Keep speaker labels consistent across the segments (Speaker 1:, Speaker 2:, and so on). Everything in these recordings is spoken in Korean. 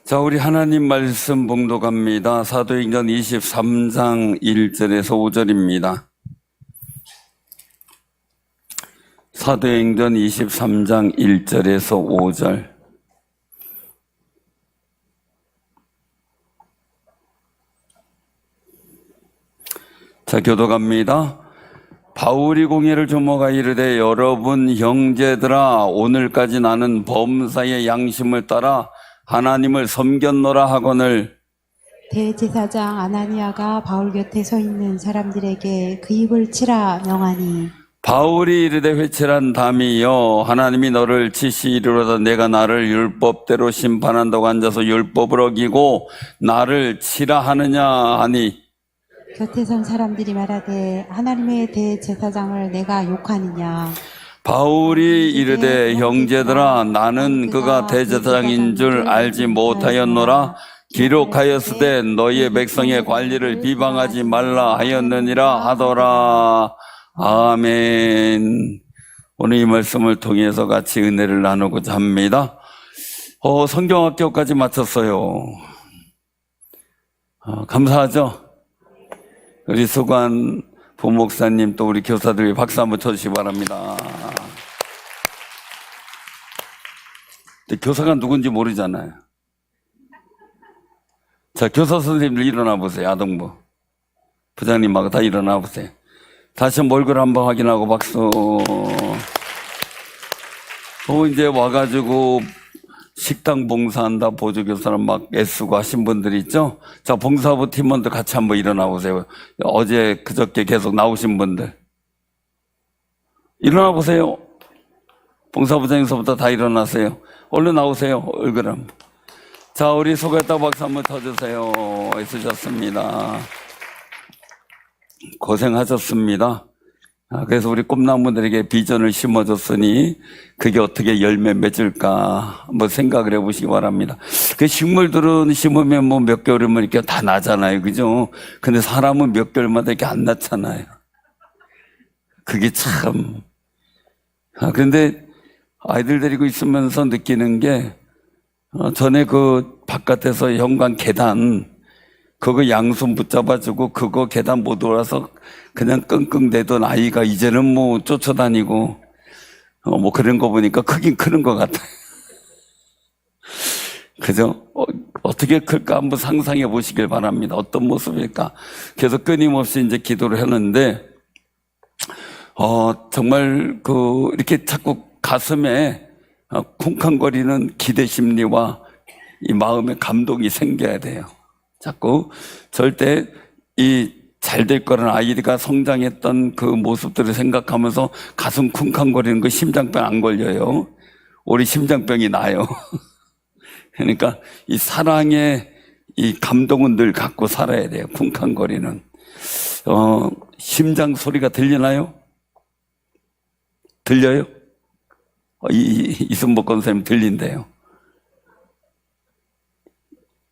Speaker 1: 자, 우리 하나님 말씀 봉독합니다. 사도행전 23장 1절에서 5절입니다. 사도행전 23장 1절에서 5절. 자, 교독합니다. 바울이 공회를 주목하 이르되 여러분 형제들아, 오늘까지 나는 범사의 양심을 따라 하나님을 섬겼노라 하거늘.
Speaker 2: 대제사장 아나니아가 바울 곁에 서 있는 사람들에게 그 입을 치라 명하니,
Speaker 1: 바울이 이르되 회칠한 담이여, 하나님이 너를 치시리로다. 내가 나를 율법대로 심판한다고 앉아서 율법을 어기고 나를 치라 하느냐 하니,
Speaker 2: 곁에 선 사람들이 말하되 하나님의 대제사장을 내가 욕하느냐.
Speaker 1: 바울이 이르되 형제들아, 나는 그가 대제사장인 줄 알지 못하였노라. 기록하였으되 너희의 백성의 관리를 비방하지 말라 하였느니라 하더라. 아멘. 오늘 이 말씀을 통해서 같이 은혜를 나누고자 합니다. 성경학교까지 마쳤어요. 감사하죠? 우리 수관 부목사님 또 우리 교사들 박수 한번 쳐주시기 바랍니다. 근데 교사가 누군지 모르잖아요. 자, 교사 선생님들 일어나 보세요. 아동부 부장님하고 다 일어나 보세요. 다시 얼굴 한번 확인하고 박수. 이제 와가지고 식당 봉사한다 보조교사는 막 애쓰고 하신 분들 있죠? 자, 봉사부 팀원들 같이 한번 일어나 보세요. 어제 그저께 계속 나오신 분들 일어나 보세요. 봉사부장에서부터 다 일어나세요. 얼른 나오세요. 얼굴 한번. 자, 우리 수고했다 박수 한번 쳐주세요. 애쓰셨습니다. 고생하셨습니다. 그래서 우리 꿈나무들에게 비전을 심어줬으니 그게 어떻게 열매 맺을까 한번 생각을 해보시기 바랍니다. 그 식물들은 심으면 뭐 몇 개월이면 이렇게 다 나잖아요, 그죠? 근데 사람은 몇 개월마다 이렇게 안 났잖아요. 그게 참. 그런데 아이들 데리고 있으면서 느끼는 게, 전에 그 바깥에서 현관 계단 그거 양손 붙잡아주고 그거 계단 못 올라서 그냥 끙끙대던 아이가 이제는 뭐 쫓아다니고 뭐 그런 거 보니까 크긴 크는 것 같아요. 그죠? 어떻게 클까 한번 상상해 보시길 바랍니다. 어떤 모습일까? 그래서 끊임없이 이제 기도를 했는데 정말 이렇게 자꾸 가슴에 쿵쾅거리는 기대 심리와 이 마음에 감동이 생겨야 돼요. 자꾸 절대 이 잘 될 거라는 아이가 성장했던 그 모습들을 생각하면서 가슴 쿵쾅거리는 거 심장병 안 걸려요. 우리 심장병이 나요. 그러니까 이 사랑의 이 감동은 늘 갖고 살아야 돼요. 쿵쾅거리는. 심장 소리가 들리나요? 들려요? 이승복 권사님 들린대요.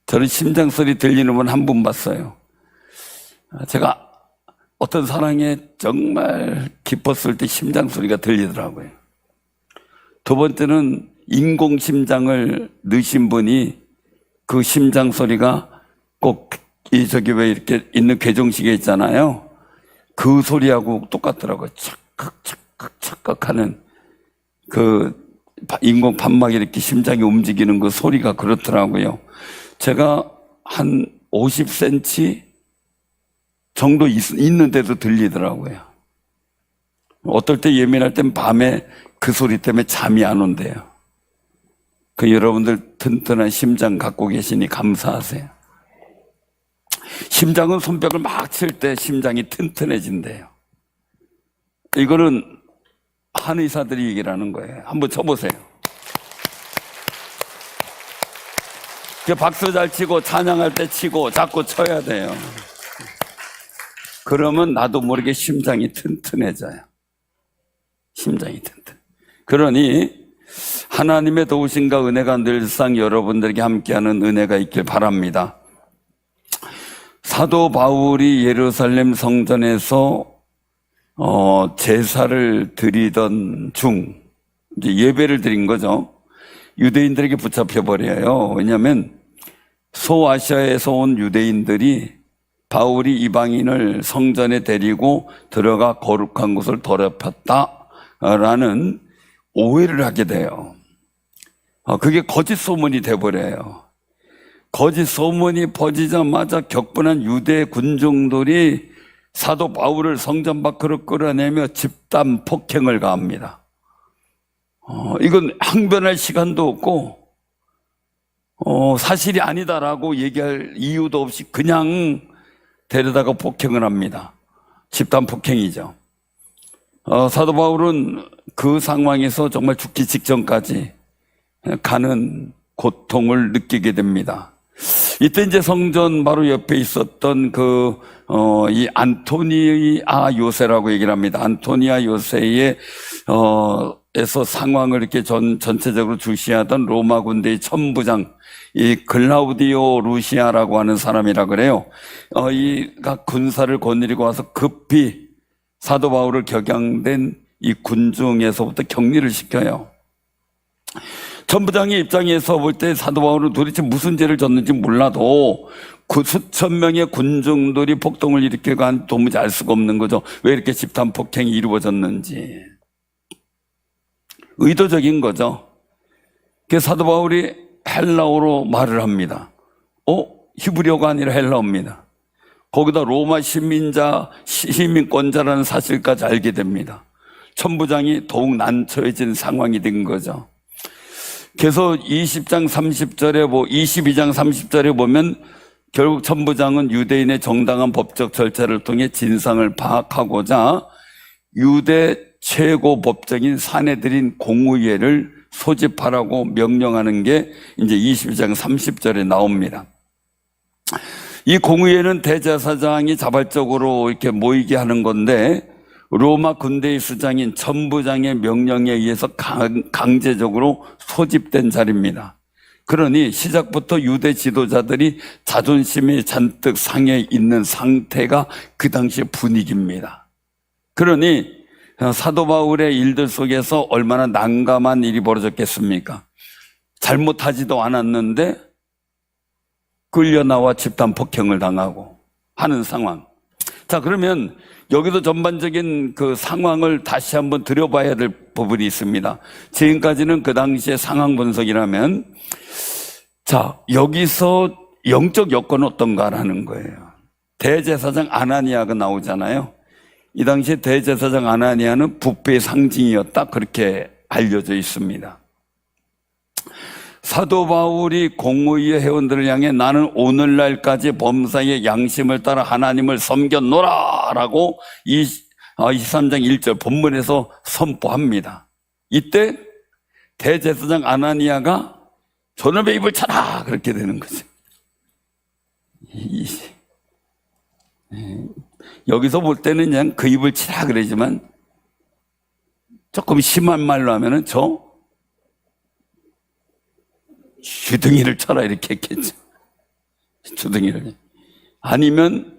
Speaker 1: 저는 심장 소리 들리는 분 한 분 봤어요. 제가 어떤 사랑에 정말 기뻤을 때 심장 소리가 들리더라고요. 두 번째는 인공심장을 넣으신 분이 그 심장 소리가 꼭 왜 이렇게 있는 괴종시계 있잖아요. 그 소리하고 똑같더라고요. 착각 착각 착각 하는 그 인공 판막이 이렇게 심장이 움직이는 그 소리가 그렇더라고요. 제가 한 50cm 정도 있는데도 들리더라고요. 어떨 때 예민할 땐 밤에 그 소리 때문에 잠이 안 온대요. 여러분들 튼튼한 심장 갖고 계시니 감사하세요. 심장은 손뼉을 막 칠 때 심장이 튼튼해진대요. 이거는 한의사들이 얘기를 하는 거예요. 한번 쳐보세요. 박수 잘 치고 찬양할 때 치고 자꾸 쳐야 돼요. 그러면 나도 모르게 심장이 튼튼해져요. 심장이 튼튼. 그러니 하나님의 도우심과 은혜가 늘상 여러분들에게 함께하는 은혜가 있길 바랍니다. 사도 바울이 예루살렘 성전에서 제사를 드리던 중 이제 예배를 드린 거죠. 유대인들에게 붙잡혀 버려요. 왜냐하면 소아시아에서 온 유대인들이 바울이 이방인을 성전에 데리고 들어가 거룩한 곳을 더럽혔다라는 오해를 하게 돼요. 그게 거짓 소문이 돼버려요. 거짓 소문이 퍼지자마자 격분한 유대 군중들이 사도 바울을 성전 밖으로 끌어내며 집단 폭행을 가합니다. 이건 항변할 시간도 없고 사실이 아니다라고 얘기할 이유도 없이 그냥 데려다가 폭행을 합니다. 집단 폭행이죠. 사도 바울은 그 상황에서 정말 죽기 직전까지 가는 고통을 느끼게 됩니다. 이때 이제 성전 바로 옆에 있었던 이 안토니아 요새라고 얘기를 합니다. 안토니아 요새의 에서 상황을 이렇게 전체적으로 주시하던 로마 군대의 천부장, 이 글라우디오 루시아라고 하는 사람이라 그래요. 이가 군사를 거느리고 와서 급히 사도 바울을 격양된 이 군중에서부터 격리를 시켜요. 천부장의 입장에서 볼 때 사도 바울은 도대체 무슨 죄를 졌는지 몰라도 그 수천 명의 군중들이 폭동을 일으키고 한 도무지 알 수가 없는 거죠. 왜 이렇게 집단 폭행이 이루어졌는지. 의도적인 거죠. 그래서 사도 바울이 헬라어로 말을 합니다. 히브리어가 아니라 헬라어입니다. 거기다 로마 시민권자라는 사실까지 알게 됩니다. 천부장이 더욱 난처해진 상황이 된 거죠. 그래서 22장 30절에 보면 결국 천부장은 유대인의 정당한 법적 절차를 통해 진상을 파악하고자 유대 최고 법정인 사내들인 공의회를 소집하라고 명령하는 게 이제 22장 30절에 나옵니다. 이 공의회는 대제사장이 자발적으로 이렇게 모이게 하는 건데 로마 군대의 수장인 천부장의 명령에 의해서 강제적으로 소집된 자리입니다. 그러니 시작부터 유대 지도자들이 자존심이 잔뜩 상해 있는 상태가 그 당시의 분위기입니다. 그러니 사도 바울의 일들 속에서 얼마나 난감한 일이 벌어졌겠습니까? 잘못하지도 않았는데 끌려나와 집단 폭행을 당하고 하는 상황. 자, 그러면 여기도 전반적인 그 상황을 다시 한번 들여봐야 될 부분이 있습니다. 지금까지는 그 당시의 상황 분석이라면, 자, 여기서 영적 여건은 어떤가라는 거예요. 대제사장 아나니아가 나오잖아요. 이 당시에 대제사장 아나니아는 부패의 상징이었다, 그렇게 알려져 있습니다. 사도 바울이 공의회 회원들을 향해 나는 오늘날까지 범사의 양심을 따라 하나님을 섬겼노라 라고 23장 1절 본문에서 선포합니다. 이때 대제사장 아나니아가 저놈의 입을 쳐라 그렇게 되는 거죠. 여기서 볼 때는 그냥 그 입을 치라 그러지만 조금 심한 말로 하면은 저 주둥이를 쳐라 이렇게 했겠죠. 주둥이를. 아니면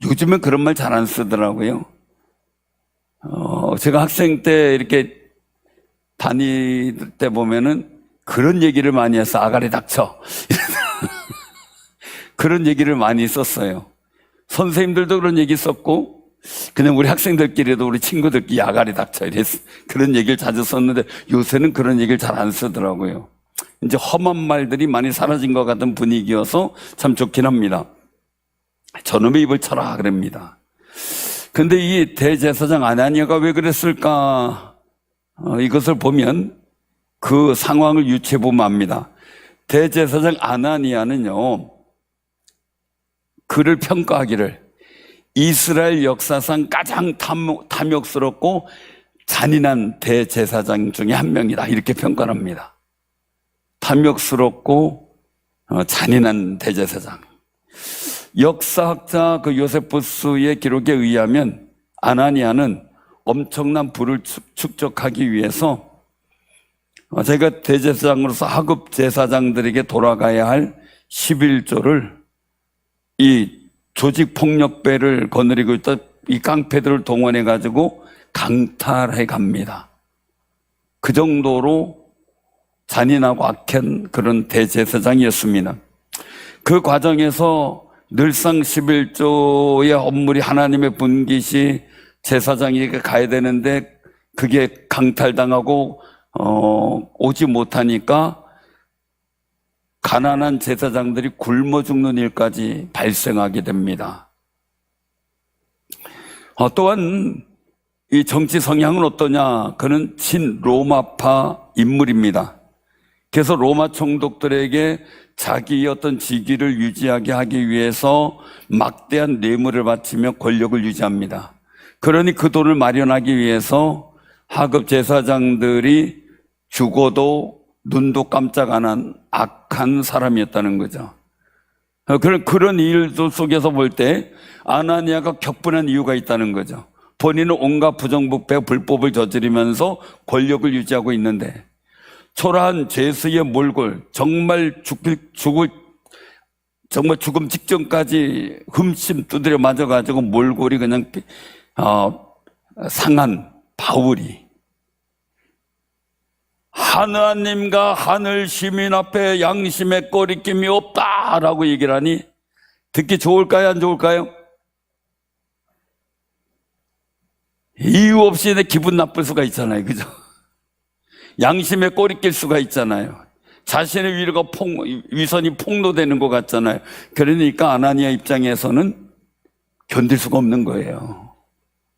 Speaker 1: 요즘은 그런 말 잘 안 쓰더라고요. 제가 학생 때 이렇게 다닐 때 보면은 그런 얘기를 많이 해서 아가리 닥쳐. 그런 얘기를 많이 썼어요. 선생님들도 그런 얘기 썼고 그냥 우리 학생들끼리도 우리 친구들끼리 아가리 닥쳐 이랬어. 그런 얘기를 자주 썼는데 요새는 그런 얘기를 잘 안 쓰더라고요. 이제 험한 말들이 많이 사라진 것 같은 분위기여서 참 좋긴 합니다. 저놈의 입을 쳐라 그럽니다. 근데 이 대제사장 아나니아가 왜 그랬을까? 이것을 보면 그 상황을 유추해 보면 압니다. 대제사장 아나니아는요, 그를 평가하기를 이스라엘 역사상 가장 탐욕스럽고 잔인한 대제사장 중에 한 명이다 이렇게 평가를 합니다. 탐욕스럽고 잔인한 대제사장. 역사학자 그 요세푸스의 기록에 의하면 아나니아는 엄청난 부를 축적하기 위해서 제가 대제사장으로서 하급 제사장들에게 돌아가야 할 11조를 이 조직폭력배를 거느리고 있던 이 깡패들을 동원해 가지고 강탈해 갑니다. 그 정도로 잔인하고 악한 그런 대제사장이었습니다. 그 과정에서 늘상 11조의 업무리 하나님의 분깃이 제사장에게 가야 되는데 그게 강탈당하고 오지 못하니까 가난한 제사장들이 굶어 죽는 일까지 발생하게 됩니다. 또한 이 정치 성향은 어떠냐? 그는 친로마파 인물입니다. 그래서 로마 총독들에게 자기의 어떤 직위를 유지하게 하기 위해서 막대한 뇌물을 바치며 권력을 유지합니다. 그러니 그 돈을 마련하기 위해서 하급 제사장들이 죽어도 눈도 깜짝 안 한 악한 사람이었다는 거죠. 그런 일들 속에서 볼 때 아나니아가 격분한 이유가 있다는 거죠. 본인은 온갖 부정부패 불법을 저지르면서 권력을 유지하고 있는데 초라한 죄수의 몰골, 정말 죽음 직전까지 흠씬 두드려 맞아가지고 몰골이 그냥 상한 바울이 하나님과 하늘 시민 앞에 양심의 꺼리낌이 없다라고 얘기를 하니 듣기 좋을까요, 안 좋을까요? 이유 없이 내 기분 나쁠 수가 있잖아요, 그죠? 양심에 꼬리 낄 수가 있잖아요. 자신의 위선이 폭로되는 것 같잖아요. 그러니까 아나니아 입장에서는 견딜 수가 없는 거예요.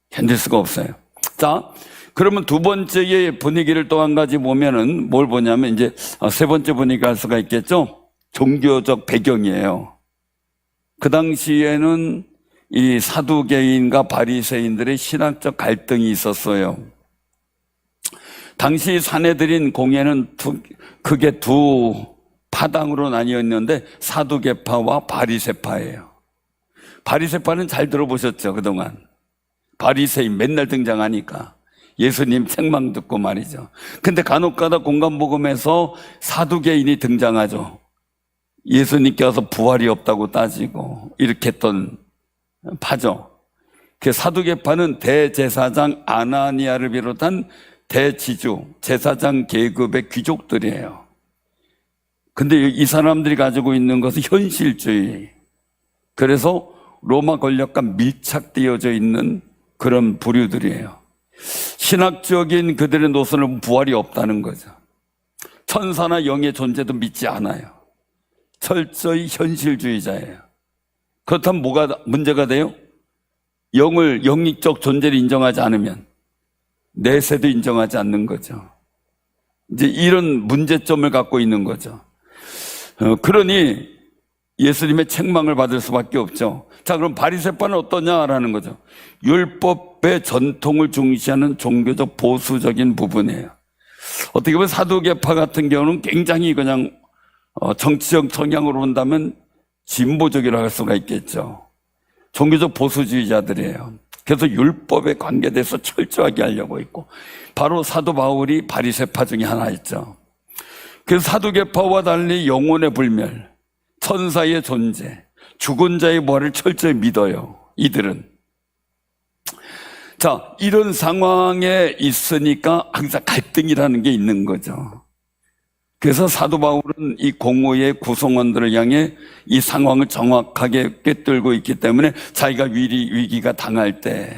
Speaker 1: 견딜 수가 없어요. 자, 그러면 두 번째의 분위기를 또 한 가지 보면은 뭘 보냐면 이제 세 번째 분위기가 할 수가 있겠죠. 종교적 배경이에요. 그 당시에는 이 사두개인과 바리새인들의 신학적 갈등이 있었어요. 당시 사내들인 공예는 크게 두 파당으로 나뉘었는데 사두개파와 바리새파예요. 바리새파는 잘 들어보셨죠, 그동안. 바리새인 맨날 등장하니까 예수님 책망 듣고 말이죠. 근데 간혹가다 공감복음에서 사두개인이 등장하죠. 예수님께서 부활이 없다고 따지고 이렇게 했던 파죠. 그 사두개파는 대제사장 아나니아를 비롯한 대지주, 제사장 계급의 귀족들이에요. 근데 이 사람들이 가지고 있는 것은 현실주의. 그래서 로마 권력과 밀착되어져 있는 그런 부류들이에요. 신학적인 그들의 노선은 부활이 없다는 거죠. 천사나 영의 존재도 믿지 않아요. 철저히 현실주의자예요. 그렇다면 뭐가 문제가 돼요? 영적 존재를 인정하지 않으면 내세도 인정하지 않는 거죠. 이제 이런 문제점을 갖고 있는 거죠. 그러니 예수님의 책망을 받을 수밖에 없죠. 자, 그럼 바리새파는 어떠냐라는 거죠. 율법의 전통을 중시하는 종교적 보수적인 부분이에요. 어떻게 보면 사두개파 같은 경우는 굉장히 그냥 정치적 성향으로 본다면 진보적이라고 할 수가 있겠죠. 종교적 보수주의자들이에요. 그래서 율법에 관계돼서 철저하게 하려고 있고, 바로 사도 바울이 바리새파 중에 하나였죠. 그래서 사두개파와 달리 영혼의 불멸, 천사의 존재, 죽은 자의 부활을 철저히 믿어요, 이들은. 자, 이런 상황에 있으니까 항상 갈등이라는 게 있는 거죠. 그래서 사도 바울은 이 공의의 구성원들을 향해 이 상황을 정확하게 꿰뚫고 있기 때문에 자기가 위기가 당할 때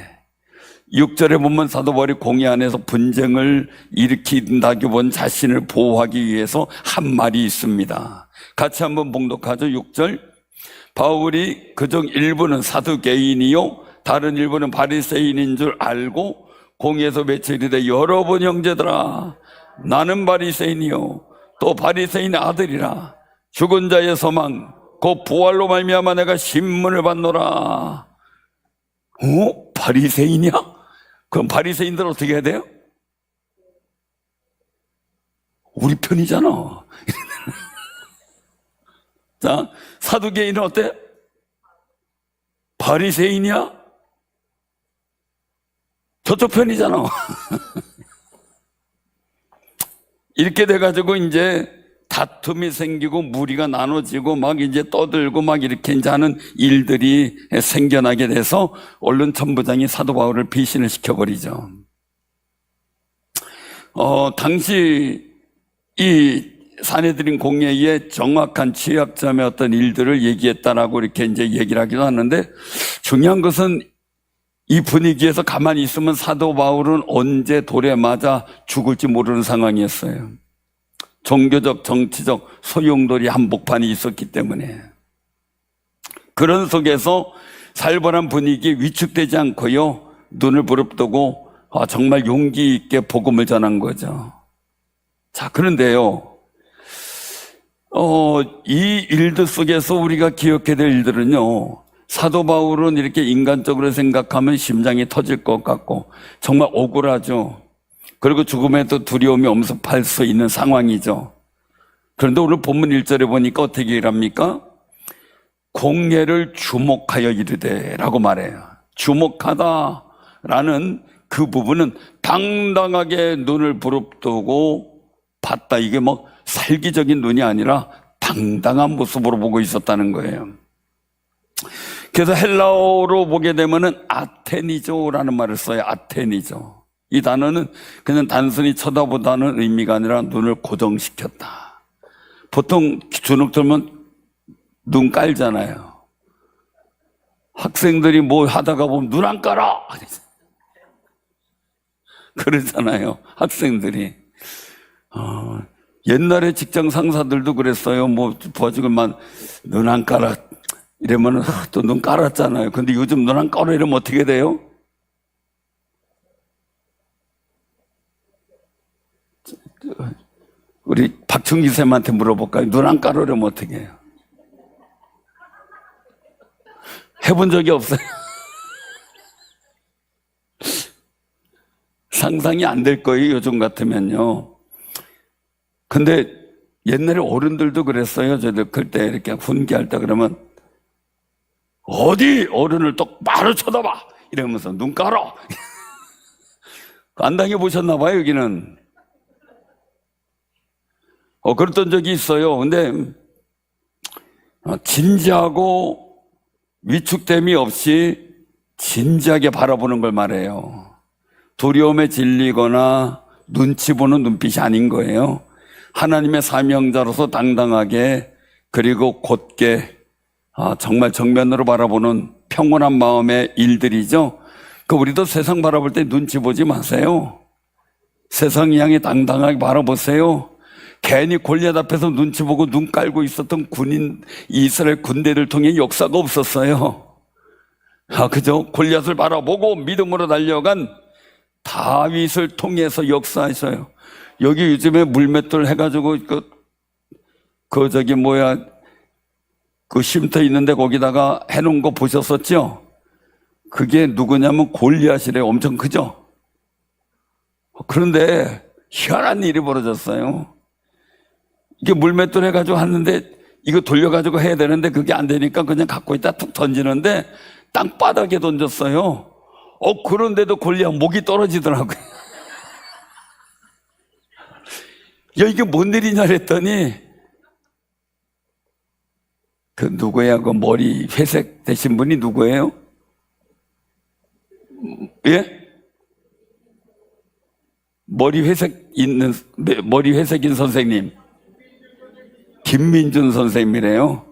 Speaker 1: 6절에 보면 사도 바울이 공의 안에서 분쟁을 일으킨다기보다는 자신을 보호하기 위해서 한 말이 있습니다. 같이 한번 봉독하죠. 6절. 바울이 그중 일부는 사두개인이요 다른 일부는 바리새인인 줄 알고 공의에서 외치리되 여러분 형제들아, 나는 바리새인이요 또 바리새인의 아들이라. 죽은 자의 소망 곧 부활로 말미암아 내가 신문을 받노라. 바리새인이야? 그럼 바리새인들 어떻게 해야 돼요? 우리 편이잖아. 자, 사두개인은 어때? 바리새인이야? 저쪽 편이잖아. 이렇게 돼가지고 이제 다툼이 생기고 무리가 나눠지고 막 이제 떠들고 막 이렇게 이제 하는 일들이 생겨나게 돼서 언론 첨부장이 사도 바울을 피신을 시켜버리죠. 당시 이 사내들인 공예의 정확한 취약점의 어떤 일들을 얘기했다라고 이렇게 이제 얘기를 하기도 하는데, 중요한 것은 이 분위기에서 가만히 있으면 사도 바울은 언제 돌에 맞아 죽을지 모르는 상황이었어요. 종교적, 정치적 소용돌이 한복판이 있었기 때문에. 그런 속에서 살벌한 분위기에 위축되지 않고요, 눈을 부릅뜨고 정말 용기 있게 복음을 전한 거죠. 자, 그런데요, 이 일들 속에서 우리가 기억해야 될 일들은요, 사도 바울은 이렇게 인간적으로 생각하면 심장이 터질 것 같고 정말 억울하죠. 그리고 죽음에도 두려움이 엄습할 수 있는 상황이죠. 그런데 오늘 본문 1절에 보니까 어떻게 일합니까? 공예를 주목하여 이르되 라고 말해요. 주목하다라는 그 부분은 당당하게 눈을 부릅뜨고 봤다. 이게 뭐 살기적인 눈이 아니라 당당한 모습으로 보고 있었다는 거예요. 그래서 헬라어로 보게 되면은 아테니조라는 말을 써요. 아테니조. 이 단어는 그냥 단순히 쳐다보다는 의미가 아니라 눈을 고정시켰다. 보통 주눅 들면 눈 깔잖아요. 학생들이 뭐 하다가 보면 눈 안 깔아! 그러잖아요. 학생들이. 옛날에 직장 상사들도 그랬어요. 뭐 부하직원만 눈 안 깔아 이러면 또 눈 깔았잖아요. 근데 요즘 눈 안 깔아 이러면 어떻게 돼요? 우리 박충기 쌤한테 물어볼까요? 눈 안 깔아 이러면 어떻게 해요? 해본 적이 없어요. 상상이 안 될 거예요, 요즘 같으면요. 근데 옛날에 어른들도 그랬어요. 저희들 클 때 이렇게 훈계할 때 그러면 어디 어른을 똑바로 쳐다봐 이러면서 눈 깔아. 안 당해보셨나 봐요, 여기는. 그랬던 적이 있어요. 근데 진지하고 위축됨이 없이 진지하게 바라보는 걸 말해요. 두려움에 질리거나 눈치 보는 눈빛이 아닌 거예요. 하나님의 사명자로서 당당하게 그리고 곧게 정말 정면으로 바라보는 평온한 마음의 일들이죠. 우리도 세상 바라볼 때 눈치 보지 마세요. 세상 향해 당당하게 바라보세요. 괜히 골리앗 앞에서 눈치 보고 눈 깔고 있었던 군인 이스라엘 군대들 통해 역사가 없었어요. 그죠? 골리앗을 바라보고 믿음으로 달려간 다윗을 통해서 역사하셔요. 여기 요즘에 물맷돌 해가지고 그 쉼터 있는데 거기다가 해놓은 거 보셨었죠? 그게 누구냐면 골리앗이래요. 엄청 크죠? 그런데 희한한 일이 벌어졌어요. 이게 물맷돌 해가지고 하는데 이거 돌려가지고 해야 되는데 그게 안 되니까 그냥 갖고 있다 툭 던지는데 땅바닥에 던졌어요. 그런데도 골리앗 목이 떨어지더라고요. 야, 이게 뭔 일이냐 그랬더니 그 누구야? 그 머리 회색 되신 분이 누구예요? 예? 머리 회색인 선생님. 김민준 선생님이래요.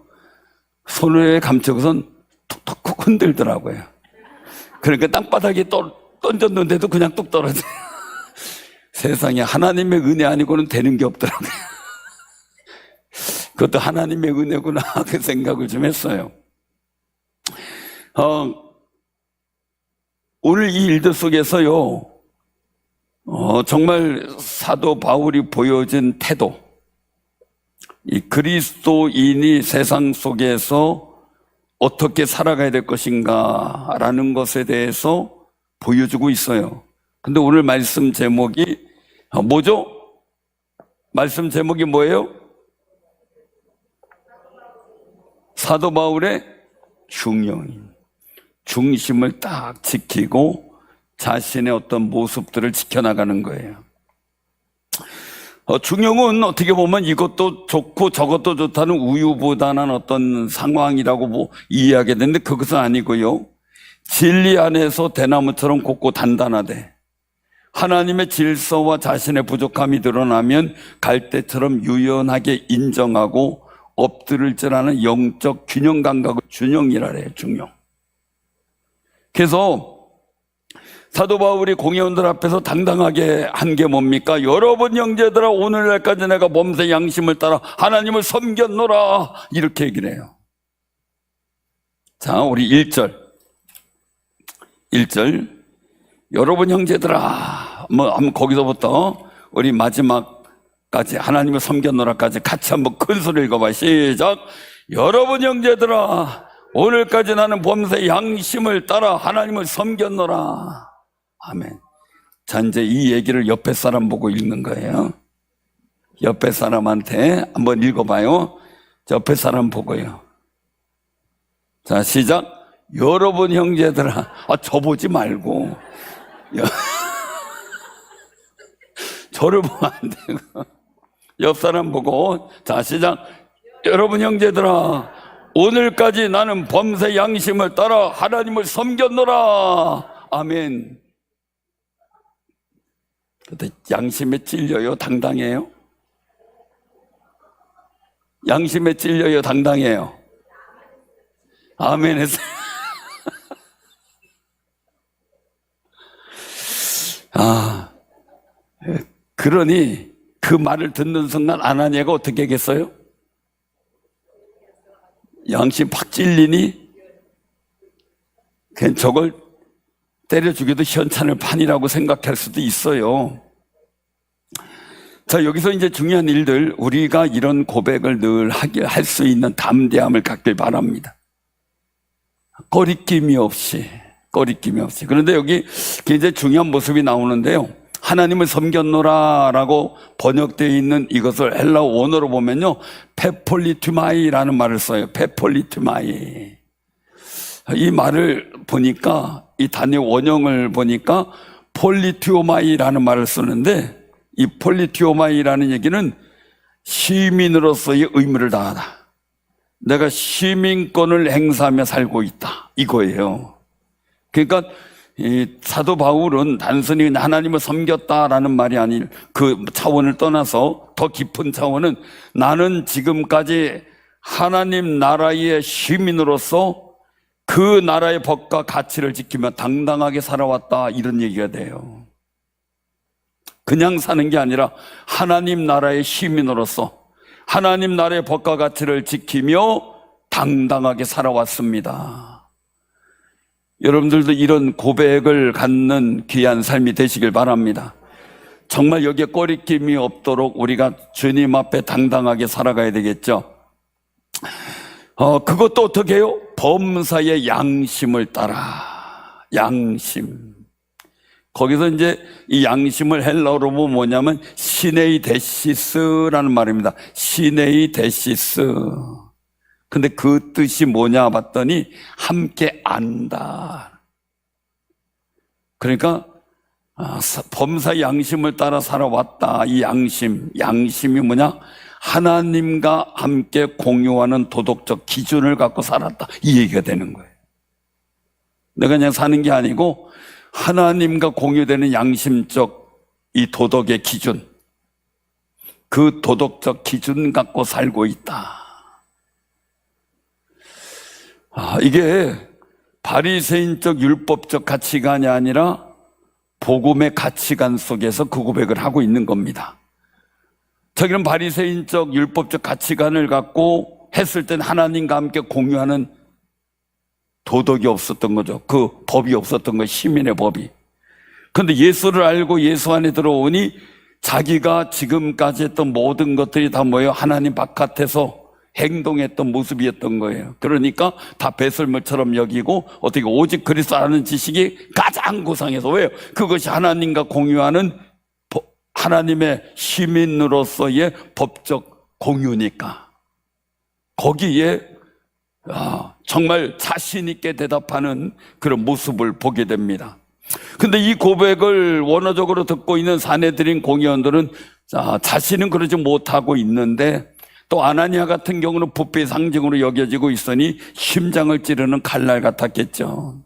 Speaker 1: 손을 감추고선 툭툭 흔들더라고요. 그러니까 땅바닥에 던졌는데도 그냥 뚝 떨어져요. 세상에 하나님의 은혜 아니고는 되는 게 없더라고요. 그것도 하나님의 은혜구나 그 생각을 좀 했어요. 오늘 이 일들 속에서요, 정말 사도 바울이 보여준 태도, 이 그리스도인이 세상 속에서 어떻게 살아가야 될 것인가 라는 것에 대해서 보여주고 있어요. 근데 오늘 말씀 제목이 뭐죠? 말씀 제목이 뭐예요? 사도 바울의 중심을 딱 지키고 자신의 어떤 모습들을 지켜나가는 거예요. 중용은 어떻게 보면 이것도 좋고 저것도 좋다는 우유부단한 어떤 상황이라고 이해하게 되는데 그것은 아니고요. 진리 안에서 대나무처럼 곱고 단단하되 하나님의 질서와 자신의 부족함이 드러나면 갈대처럼 유연하게 인정하고 엎드릴 줄 아는 영적 균형 감각을 준영이라 해요. 준영. 그래서 사도 바울이 공회원들 앞에서 당당하게 한 게 뭡니까? 여러분 형제들아, 오늘날까지 내가 범사의 양심을 따라 하나님을 섬겼노라, 이렇게 얘기를 해요. 자, 우리 1절 여러분 형제들아, 한번 거기서부터 우리 마지막까지 하나님을 섬겼노라까지 같이 한번 큰 소리 읽어봐. 시작. 여러분 형제들아, 오늘까지 나는 범사의 양심을 따라 하나님을 섬겼노라. 아멘. 자, 이제 이 얘기를 옆에 사람 보고 읽는 거예요. 옆에 사람한테 한번 읽어봐요. 옆에 사람 보고요. 자, 시작. 여러분 형제들아. 저 보지 말고 저를 보면 안 되고 옆 사람 보고. 자, 시작. 여러분 형제들아, 오늘까지 나는 범사의 양심을 따라 하나님을 섬겼노라. 아멘. 근데 양심에 찔려요? 당당해요? 양심에 찔려요? 당당해요? 아멘 했어요. 그러니 그 말을 듣는 순간 아나니아가 어떻게 하겠어요? 양심 팍 찔리니 그냥 저걸 때려 죽여도 현찬을 판이라고 생각할 수도 있어요. 자, 여기서 이제 중요한 일들, 우리가 이런 고백을 늘 하게 할 수 있는 담대함을 갖길 바랍니다. 꺼리낌이 없이. 그런데 여기 굉장히 중요한 모습이 나오는데요. 하나님을 섬겼노라 라고 번역되어 있는 이것을 헬라어 원어로 보면요, 페폴리투마이라는 말을 써요. 페폴리투마이. 이 말을 보니까, 이 단위 원형을 보니까 폴리티오마이라는 말을 쓰는데, 이 폴리티오마이라는 얘기는 시민으로서의 의무를 다하다. 내가 시민권을 행사하며 살고 있다, 이거예요. 그러니까 이 사도 바울은 단순히 하나님을 섬겼다라는 말이 아닌 그 차원을 떠나서 더 깊은 차원은 나는 지금까지 하나님 나라의 시민으로서 그 나라의 법과 가치를 지키며 당당하게 살아왔다, 이런 얘기가 돼요. 그냥 사는 게 아니라 하나님 나라의 시민으로서 하나님 나라의 법과 가치를 지키며 당당하게 살아왔습니다. 여러분들도 이런 고백을 갖는 귀한 삶이 되시길 바랍니다. 정말 여기에 꺼리낌이 없도록 우리가 주님 앞에 당당하게 살아가야 되겠죠. 그것도 어떻게 해요? 범사의 양심을 따라. 양심. 거기서 이제 이 양심을 헬라어로 보면 뭐냐면 시네이 데시스라는 말입니다. 시네이 데시스. 근데 그 뜻이 뭐냐 봤더니 함께 안다. 그러니까 범사의 양심을 따라 살아왔다. 이 양심이 뭐냐? 하나님과 함께 공유하는 도덕적 기준을 갖고 살았다, 이 얘기가 되는 거예요. 내가 그냥 사는 게 아니고 하나님과 공유되는 양심적 이 도덕의 기준, 그 도덕적 기준 갖고 살고 있다. 이게 바리새인적 율법적 가치관이 아니라 복음의 가치관 속에서 그 고백을 하고 있는 겁니다. 자기는 바리새인적 율법적 가치관을 갖고 했을 땐 하나님과 함께 공유하는 도덕이 없었던 거죠. 그 법이 없었던 거예요. 시민의 법이. 그런데 예수를 알고 예수 안에 들어오니 자기가 지금까지 했던 모든 것들이 다 뭐예요? 하나님 바깥에서 행동했던 모습이었던 거예요. 그러니까 다 배설물처럼 여기고 어떻게 오직 그리스도 아는 지식이 가장 고상해서, 왜요? 그것이 하나님과 공유하는 하나님의 시민으로서의 법적 공유니까. 거기에 정말 자신 있게 대답하는 그런 모습을 보게 됩니다. 근데 이 고백을 원어적으로 듣고 있는 사내들인 공의원들은 자신은 그러지 못하고 있는데, 또 아나니아 같은 경우는 부패의 상징으로 여겨지고 있으니 심장을 찌르는 칼날 같았겠죠.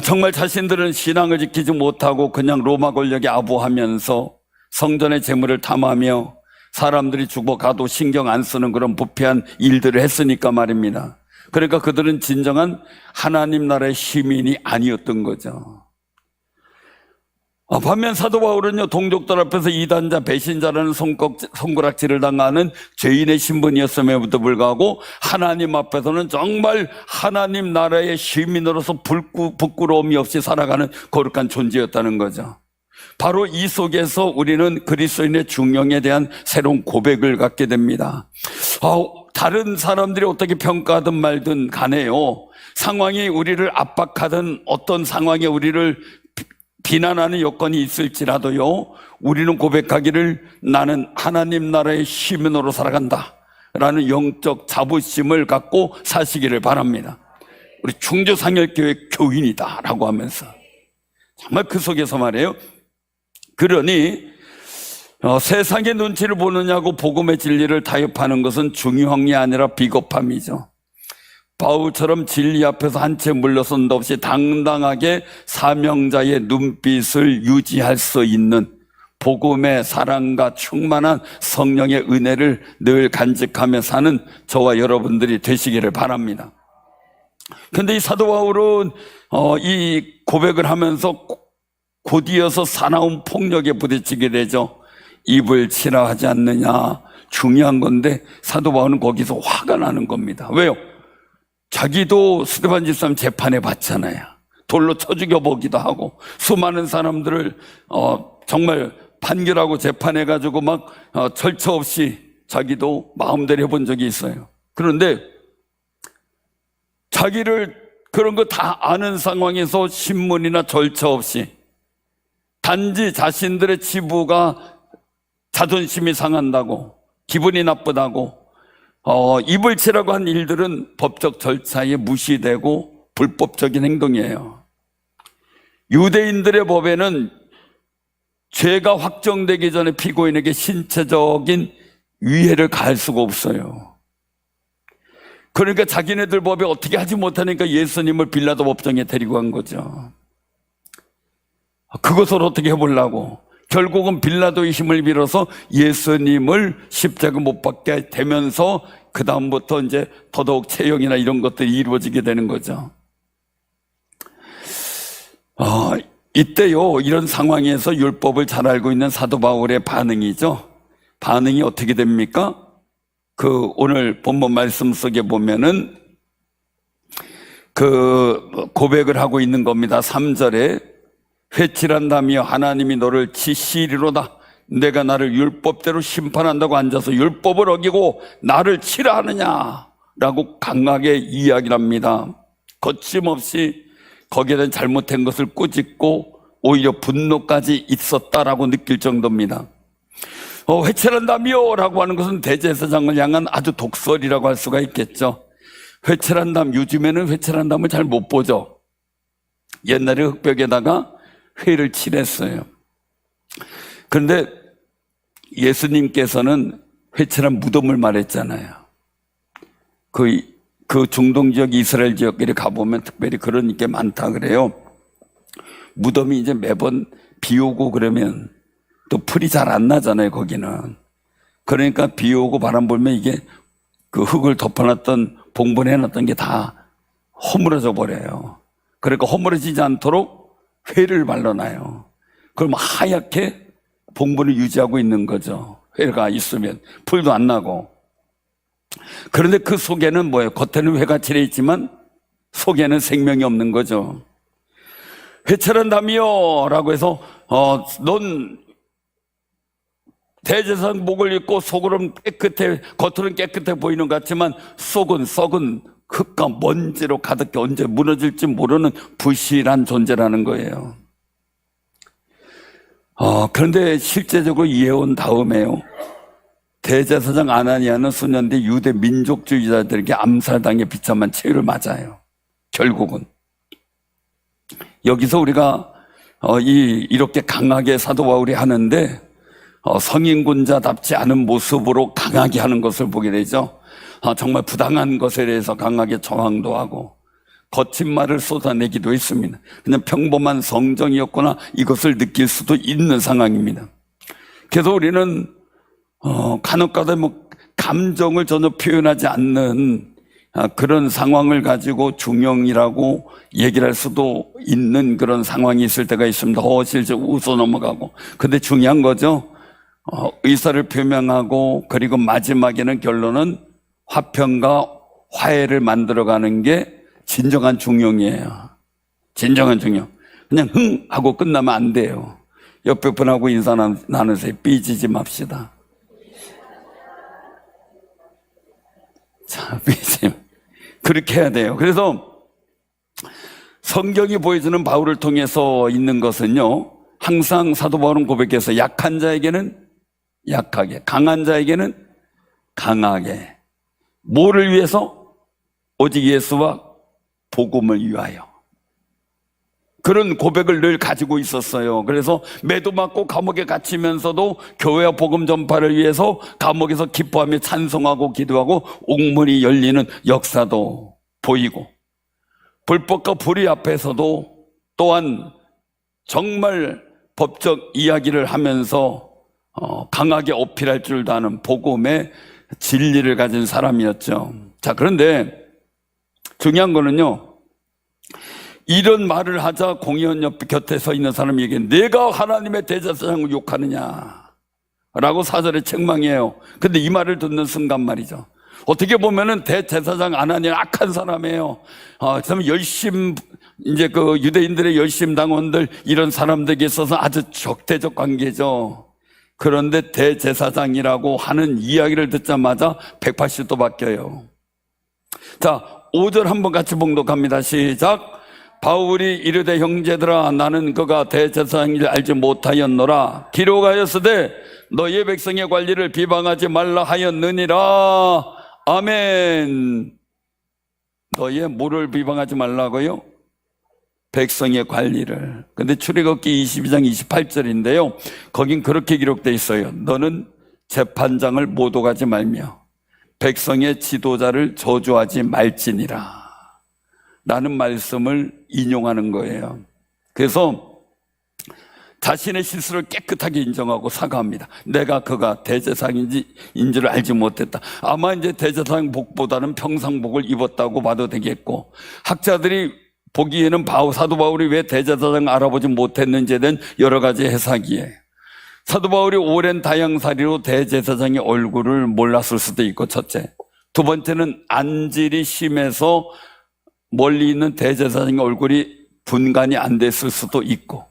Speaker 1: 정말 자신들은 신앙을 지키지 못하고 그냥 로마 권력에 아부하면서 성전의 재물을 탐하며 사람들이 죽어가도 신경 안 쓰는 그런 부패한 일들을 했으니까 말입니다. 그러니까 그들은 진정한 하나님 나라의 시민이 아니었던 거죠. 반면 사도 바울은요, 동족들 앞에서 이단자, 배신자라는 손가락질을 당하는 죄인의 신분이었음에도 불구하고 하나님 앞에서는 정말 하나님 나라의 시민으로서 부끄러움이 없이 살아가는 거룩한 존재였다는 거죠. 바로 이 속에서 우리는 그리스도인의 중용에 대한 새로운 고백을 갖게 됩니다. 다른 사람들이 어떻게 평가하든 말든 간에요, 상황이 우리를 압박하든 어떤 상황에 우리를 비난하는 여건이 있을지라도요, 우리는 고백하기를 나는 하나님 나라의 시민으로 살아간다 라는 영적 자부심을 갖고 사시기를 바랍니다. 우리 충주상열교회 교인이다 라고 하면서 정말 그 속에서 말이에요, 그러니 세상의 눈치를 보느냐고 복음의 진리를 타협하는 것은 중요한 게 아니라 비겁함이죠. 바울처럼 진리 앞에서 한 채 물러선 데 없이 당당하게 사명자의 눈빛을 유지할 수 있는 복음의 사랑과 충만한 성령의 은혜를 늘 간직하며 사는 저와 여러분들이 되시기를 바랍니다. 그런데 이 사도 바울은 이 고백을 하면서 곧이어서 사나운 폭력에 부딪히게 되죠. 입을 치라 하지 않느냐, 중요한 건데 사도 바울은 거기서 화가 나는 겁니다. 왜요? 자기도 스데반 집사님 재판에 봤잖아요. 돌로 쳐 죽여보기도 하고 수많은 사람들을 정말 판결하고 재판해가지고 막 절차 없이 자기도 마음대로 해본 적이 있어요. 그런데 자기를 그런 거 다 아는 상황에서 신문이나 절차 없이 단지 자신들의 치부가 자존심이 상한다고, 기분이 나쁘다고 입을 치라고 한 일들은 법적 절차에 무시되고 불법적인 행동이에요. 유대인들의 법에는 죄가 확정되기 전에 피고인에게 신체적인 위해를 가할 수가 없어요. 그러니까 자기네들 법에 어떻게 하지 못하니까 예수님을 빌라도 법정에 데리고 간 거죠. 그것을 어떻게 해보려고 결국은 빌라도의 힘을 빌어서 예수님을 십자가 못 박게 되면서 그 다음부터 이제 더더욱 채용이나 이런 것들이 이루어지게 되는 거죠. 이때요, 이런 상황에서 율법을 잘 알고 있는 사도 바울의 반응이죠. 반응이 어떻게 됩니까? 오늘 본문 말씀 속에 보면은 고백을 하고 있는 겁니다. 3절에 회칠한다며 하나님이 너를 치시리로다. 내가 나를 율법대로 심판한다고 앉아서 율법을 어기고 나를 치라 하느냐 라고 강하게 이야기를 합니다. 거침없이 거기에 대한 잘못된 것을 꾸짖고 오히려 분노까지 있었다라고 느낄 정도입니다. 회칠한다며 라고 하는 것은 대제사장을 향한 아주 독설이라고 할 수가 있겠죠. 회칠한담, 요즘에는 회칠한담을 잘 못 보죠. 옛날에 흙벽에다가 회를 칠했어요. 그런데 예수님께서는 회칠한 무덤을 말했잖아요. 그 중동 지역, 이스라엘 지역들이 가보면 특별히 그런 게 많다 그래요. 무덤이 이제 매번 비 오고 그러면 또 풀이 잘 안 나잖아요, 거기는. 그러니까 비 오고 바람 불면 이게 그 흙을 덮어놨던, 봉분해놨던 게 다 허물어져 버려요. 그러니까 허물어지지 않도록 회를 발라놔요. 그럼 하얗게 봉분을 유지하고 있는 거죠. 회가 있으면 풀도 안 나고. 그런데 그 속에는 뭐예요? 겉에는 회가 칠해 있지만 속에는 생명이 없는 거죠. 회칠한다며 라고 해서 넌 대제사장 목을 입고 속으로는 깨끗해, 겉으로는 깨끗해 보이는 것 같지만 속은 썩은 흙과 먼지로 가득해 언제 무너질지 모르는 부실한 존재라는 거예요. 그런데 실제적으로 이해온 다음에요, 대제사장 아나니아는 수년 뒤 유대 민족주의자들에게 암살당해 비참한 체유를 맞아요. 결국은 여기서 우리가 이렇게 강하게 사도 바울이 하는데 성인군자답지 않은 모습으로 강하게 하는 것을 보게 되죠. 정말 부당한 것에 대해서 강하게 저항도 하고 거친 말을 쏟아내기도 했습니다. 그냥 평범한 성정이었구나 이것을 느낄 수도 있는 상황입니다. 그래서 우리는 간혹가다 감정을 전혀 표현하지 않는 그런 상황을 가지고 중용이라고 얘기를 할 수도 있는 그런 상황이 있을 때가 있습니다. 실제 웃어 넘어가고. 근데 중요한 거죠. 의사를 표명하고 그리고 마지막에는 결론은 화평과 화해를 만들어가는 게 진정한 중용이에요. 진정한 중용. 그냥 흥 하고 끝나면 안 돼요. 옆에 분하고 인사 나누세요. 삐지지 맙시다. 자, 삐지. 그렇게 해야 돼요. 그래서 성경이 보여주는 바울을 통해서 있는 것은요, 항상 사도 바울은 고백해서 약한 자에게는 약하게, 강한 자에게는 강하게. 뭐를 위해서? 오직 예수와 복음을 위하여. 그런 고백을 늘 가지고 있었어요. 그래서 매도 맞고 감옥에 갇히면서도 교회와 복음 전파를 위해서 감옥에서 기뻐하며 찬송하고 기도하고 옥문이 열리는 역사도 보이고, 불법과 불의 앞에서도 또한 정말 법적 이야기를 하면서 강하게 어필할 줄도 아는 복음의 진리를 가진 사람이었죠. 자, 그런데 중요한 거는요, 이런 말을 하자 공의원 옆 곁에 서 있는 사람에게 내가 하나님의 대제사장을 욕하느냐 라고 4절에 책망해요. 근데 이 말을 듣는 순간 말이죠, 어떻게 보면은 대제사장 아나니아 악한 사람이에요. 참 이제 그 유대인들의 열심 당원들 이런 사람들에게 있어서 아주 적대적 관계죠. 그런데 대제사장이라고 하는 이야기를 듣자마자 180도 바뀌어요. 자, 5절 한번 같이 봉독합니다. 시작. 바울이 이르되 형제들아 나는 그가 대제사장일 알지 못하였노라. 기록하였으되 너희의 백성의 관리를 비방하지 말라 하였느니라. 아멘. 너희의 뭐를 비방하지 말라고요? 백성의 관리를. 근데 출애굽기 22장 28절인데요 거긴 그렇게 기록되어 있어요. 너는 재판장을 모독하지 말며 백성의 지도자를 저주하지 말지니라 라는 말씀을 인용하는 거예요. 그래서 자신의 실수를 깨끗하게 인정하고 사과합니다. 내가 그가 대제사장인지를 알지 못했다. 아마 이제 대제사장 복보다는 평상복을 입었다고 봐도 되겠고, 학자들이 보기에는 사도 바울이 왜 대제사장 알아보지 못했는지에 대한 여러 가지 해석이에요. 사도 바울이 오랜 다양살이로 대제사장의 얼굴을 몰랐을 수도 있고, 첫째. 두 번째는 안질이 심해서 멀리 있는 대제사장의 얼굴이 분간이 안 됐을 수도 있고,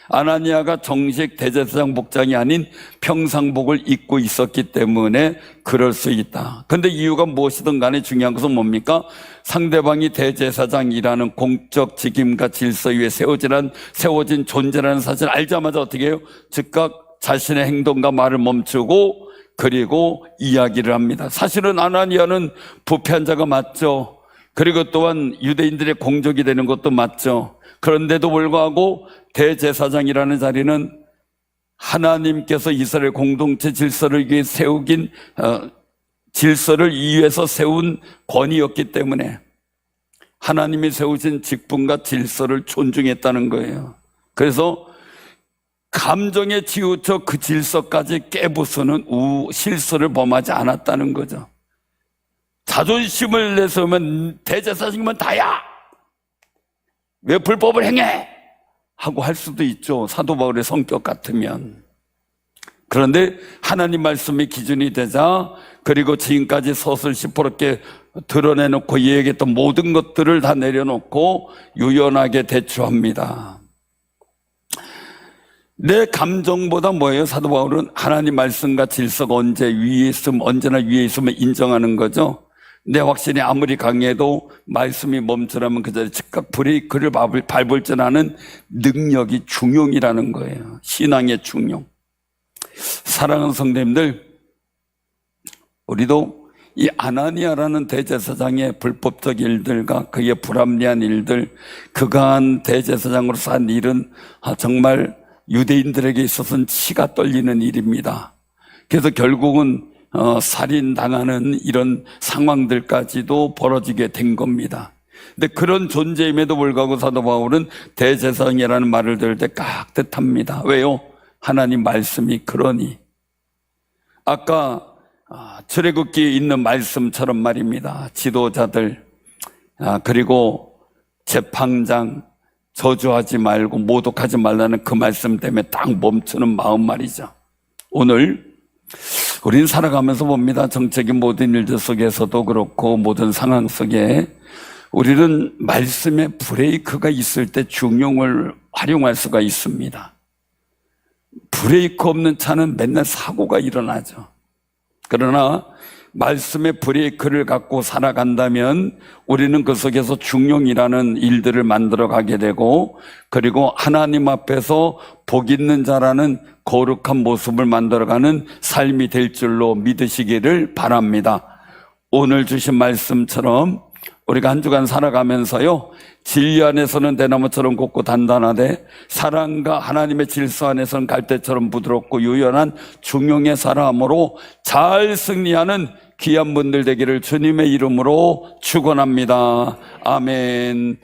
Speaker 1: 아나니아가 정식 대제사장 복장이 아닌 평상복을 입고 있었기 때문에 그럴 수 있다. 근데 이유가 무엇이든 간에 중요한 것은 뭡니까? 상대방이 대제사장이라는 공적 직임과 질서 위에 세워진 존재라는 사실을 알자마자 어떻게 해요? 즉각 자신의 행동과 말을 멈추고 그리고 이야기를 합니다. 사실은 아나니아는 부패한 자가 맞죠. 그리고 또한 유대인들의 공적이 되는 것도 맞죠. 그런데도 불구하고 대제사장이라는 자리는 하나님께서 이스라엘 공동체 질서를 위해 질서를 위해서 세운 권위였기 때문에 하나님이 세우신 직분과 질서를 존중했다는 거예요. 그래서 감정에 치우쳐 그 질서까지 깨부수는 실수를 범하지 않았다는 거죠. 자존심을 내세우면 대제사장이면 다야, 왜 불법을 행해? 하고 할 수도 있죠. 사도 바울의 성격 같으면. 그런데 하나님 말씀이 기준이 되자, 그리고 지금까지 서슬 시퍼렇게 드러내놓고 얘기했던 모든 것들을 다 내려놓고 유연하게 대처합니다. 내 감정보다 뭐예요? 사도 바울은 하나님 말씀과 질서가 언제나 위에 있으면 인정하는 거죠. 내 확신이 아무리 강해도 말씀이 멈추라면 그 자리에 즉각 브레이크를 밟을 줄 아는 능력이 중용이라는 거예요. 신앙의 중용. 사랑하는 성도님들, 우리도 이 아나니아라는 대제사장의 불법적 일들과 그의 불합리한 일들, 그가 한 대제사장으로서 한 일은 정말 유대인들에게 있어서는 치가 떨리는 일입니다. 그래서 결국은 살인당하는 이런 상황들까지도 벌어지게 된 겁니다. 근데 그런 존재임에도 불구하고 사도 바울은 대제사장이라는 말을 들을 때 깍듯합니다. 왜요? 하나님 말씀이 그러니. 아까 출애굽기에 있는 말씀처럼 말입니다. 지도자들 그리고 재판장 저주하지 말고 모독하지 말라는 그 말씀 때문에 딱 멈추는 마음 말이죠. 오늘 우린 살아가면서 봅니다. 정적인 모든 일들 속에서도 그렇고 모든 상황 속에 우리는 말씀에 브레이크가 있을 때 중용을 활용할 수가 있습니다. 브레이크 없는 차는 맨날 사고가 일어나죠. 그러나 말씀의 브레이크를 갖고 살아간다면 우리는 그 속에서 중용이라는 일들을 만들어 가게 되고, 그리고 하나님 앞에서 복 있는 자라는 거룩한 모습을 만들어가는 삶이 될 줄로 믿으시기를 바랍니다. 오늘 주신 말씀처럼 우리가 한 주간 살아가면서요, 진리 안에서는 대나무처럼 곱고 단단하되 사랑과 하나님의 질서 안에서는 갈대처럼 부드럽고 유연한 중용의 사람으로 잘 승리하는 귀한 분들 되기를 주님의 이름으로 축원합니다. 아멘.